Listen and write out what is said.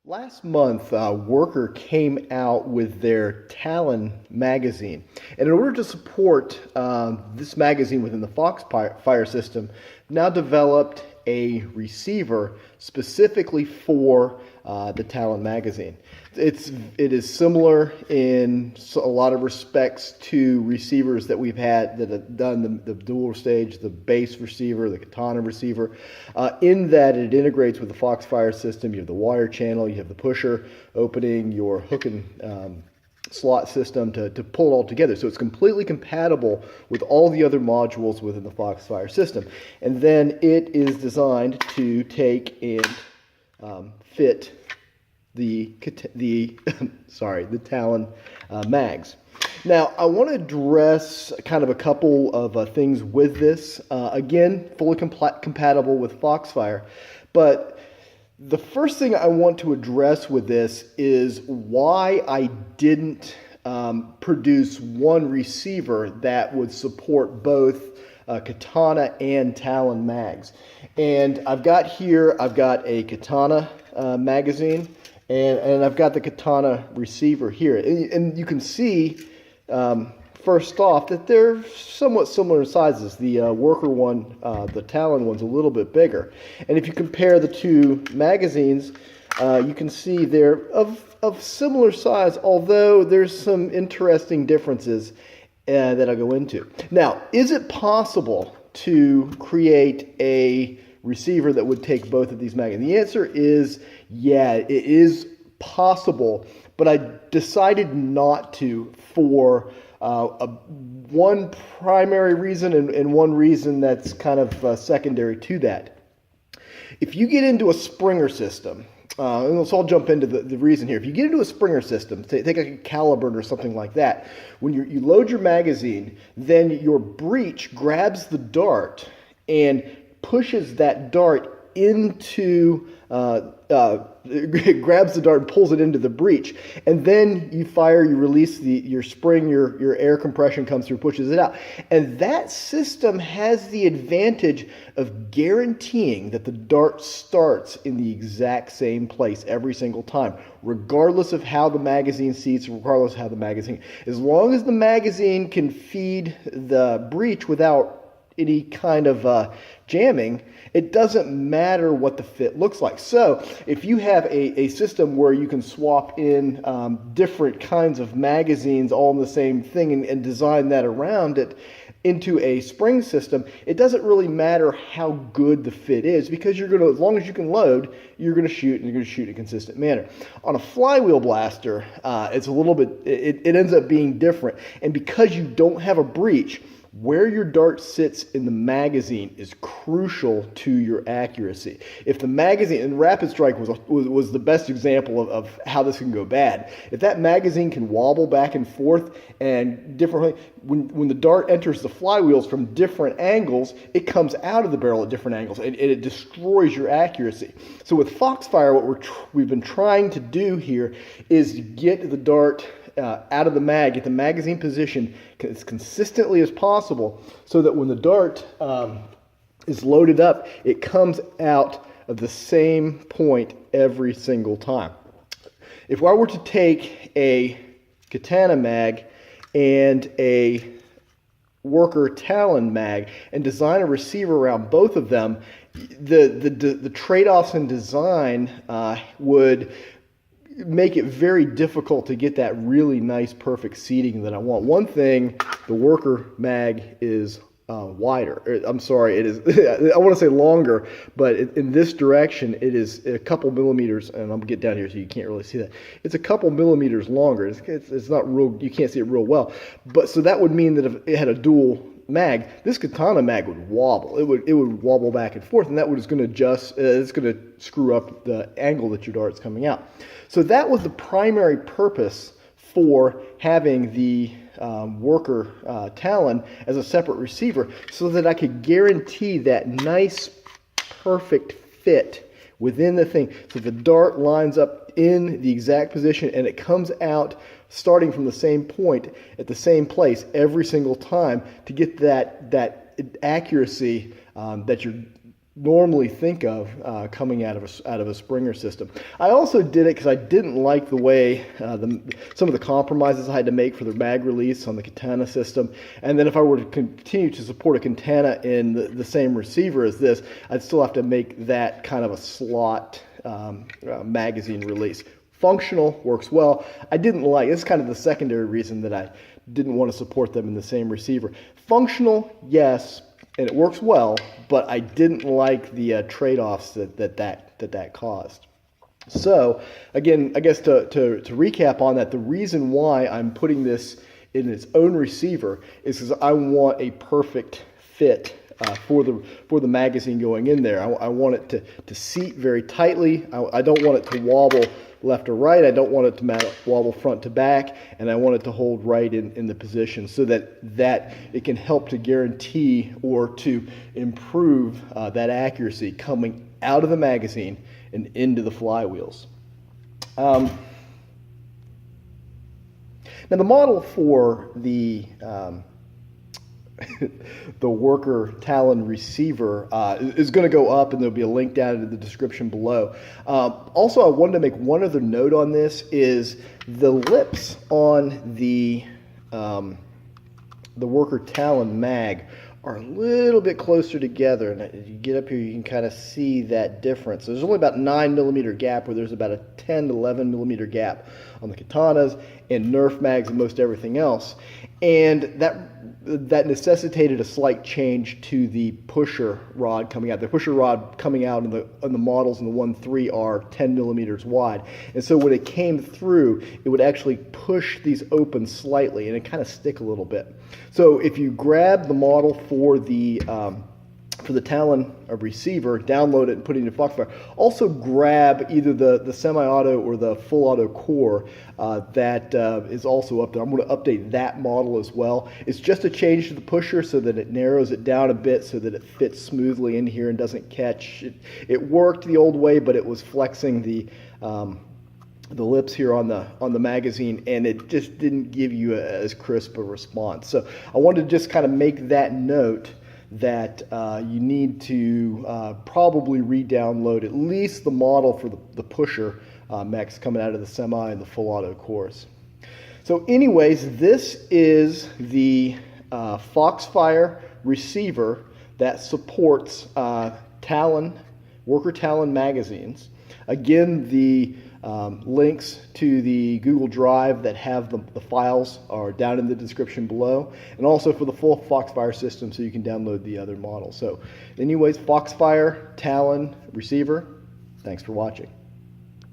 Last month, Worker came out with their Talon magazine. And in order to support this magazine within the Foxfire system, now developed a receiver specifically for the Talon magazine. It is similar in a lot of respects to receivers that we've had that have done the dual stage, the base receiver, the katana receiver, in that it integrates with the Foxfire system. You have the wire channel, you have the pusher opening, your hook and slot system to pull it all together. So it's completely compatible with all the other modules within the Foxfire system. And then it is designed to take and fit the Talon mags. Now, I want to address kind of a couple of things with this. Again, fully compatible with Foxfire, but the first thing I want to address with this is why I didn't produce one receiver that would support both katana and Talon mags. And I've got a katana magazine, and I've got the katana receiver here. And you can see, first off, that they're somewhat similar in sizes. The Worker one, the Talon one's a little bit bigger. And if you compare the two magazines, you can see they're of similar size, although there's some interesting differences that I'll go into. Now, is it possible to create a receiver that would take both of these magazines? The answer is yeah, it is possible, but I decided not to for one primary reason and one reason that's kind of secondary to that. If you get into a Springer system, and so I'll jump into the reason here. If you get into a Springer system, take like a Caliburn or something like that, when you load your magazine, then your breech grabs the dart and pushes that dart into it grabs the dart and pulls it into the breech, and then you fire, you release your spring, your air compression comes through, pushes it out. And that system has the advantage of guaranteeing that the dart starts in the exact same place every single time, regardless of how the magazine seats, regardless of how the magazine, as long as the magazine can feed the breech without any kind of jamming, it doesn't matter what the fit looks like. So if you have a system where you can swap in different kinds of magazines all in the same thing and design that around it into a spring system, it doesn't really matter how good the fit is, because you're going to, as long as you can load, you're going to shoot, and you're going to shoot in a consistent manner. On a flywheel blaster, it's a little bit, it ends up being different. And because you don't have a breech, where your dart sits in the magazine is crucial to your accuracy. If the magazine, and Rapid Strike was the best example of how this can go bad. If that magazine can wobble back and forth and differently, when the dart enters the flywheels from different angles, it comes out of the barrel at different angles, and it destroys your accuracy. So with Foxfire, what we've been trying to do here is to get the dart out of the mag, get the magazine position as consistently as possible, so that when the dart is loaded up, it comes out of the same point every single time. If I were to take a katana mag and a Worker Talon mag and design a receiver around both of them, the trade-offs in design would make it very difficult to get that really nice, perfect seating that I want. One thing, the Worker mag is wider. I'm sorry, it is, I want to say longer, but in this direction, it is a couple millimeters, and I'll get down here so you can't really see that. It's a couple millimeters longer. It's not real, you can't see it real well. But so that would mean that if it had a dual mag, this katana mag would wobble. It would wobble back and forth, and that is going to it's going to screw up the angle that your dart's coming out. So that was the primary purpose for having the Worker Talon as a separate receiver, so that I could guarantee that nice, perfect fit within the thing. So the dart lines up in the exact position, and it comes out starting from the same point at the same place every single time to get that accuracy that normally think of coming out of a Springer system. I also did it because I didn't like the way some of the compromises I had to make for the mag release on the Katana system. And then if I were to continue to support a Katana in the same receiver as this, I'd still have to make that kind of a slot magazine release. Functional, works well. I didn't like, it's kind of the secondary reason that I didn't want to support them in the same receiver. Functional, yes, and it works well, but I didn't like the trade-offs that caused. So again, I guess to recap on that, the reason why I'm putting this in its own receiver is because I want a perfect fit for the magazine going in there. I want it to seat very tightly. I don't want it to wobble left or right. I don't want it to wobble front to back, and I want it to hold right in the position so that it can help to guarantee or to improve that accuracy coming out of the magazine and into the flywheels. Now the model for the the Worker Talon receiver is going to go up, and there'll be a link down in the description below. Also, I wanted to make one other note on this: is the lips on the Worker Talon mag are a little bit closer together, and as you get up here, you can kind of see that difference. There's only about 9mm gap, where there's about a 10 to 11mm gap on the Katanas and Nerf mags and most everything else, and that necessitated a slight change to the pusher rod coming out. The pusher rod coming out in the models in the 1.3 are 10mm wide, and so when it came through, it would actually push these open slightly, and it kind of stick a little bit. So if you grab the model for the Talon receiver, download it and put it into Foxfire. Also grab either the semi-auto or the full auto core that is also up there. I'm going to update that model as well. It's just a change to the pusher so that it narrows it down a bit so that it fits smoothly in here and doesn't catch. It worked the old way, but it was flexing the lips here on the magazine, and it just didn't give you as crisp a response. So I wanted to just kind of make that note that you need to probably re-download at least the model for the pusher mechs coming out of the semi and the full auto cores. So anyways, this is the Foxfire receiver that supports Worker Talon magazines. Again, the links to the Google Drive that have the files are down in the description below, and also for the full Foxfire system so you can download the other models. So anyways, Foxfire Talon receiver, thanks for watching.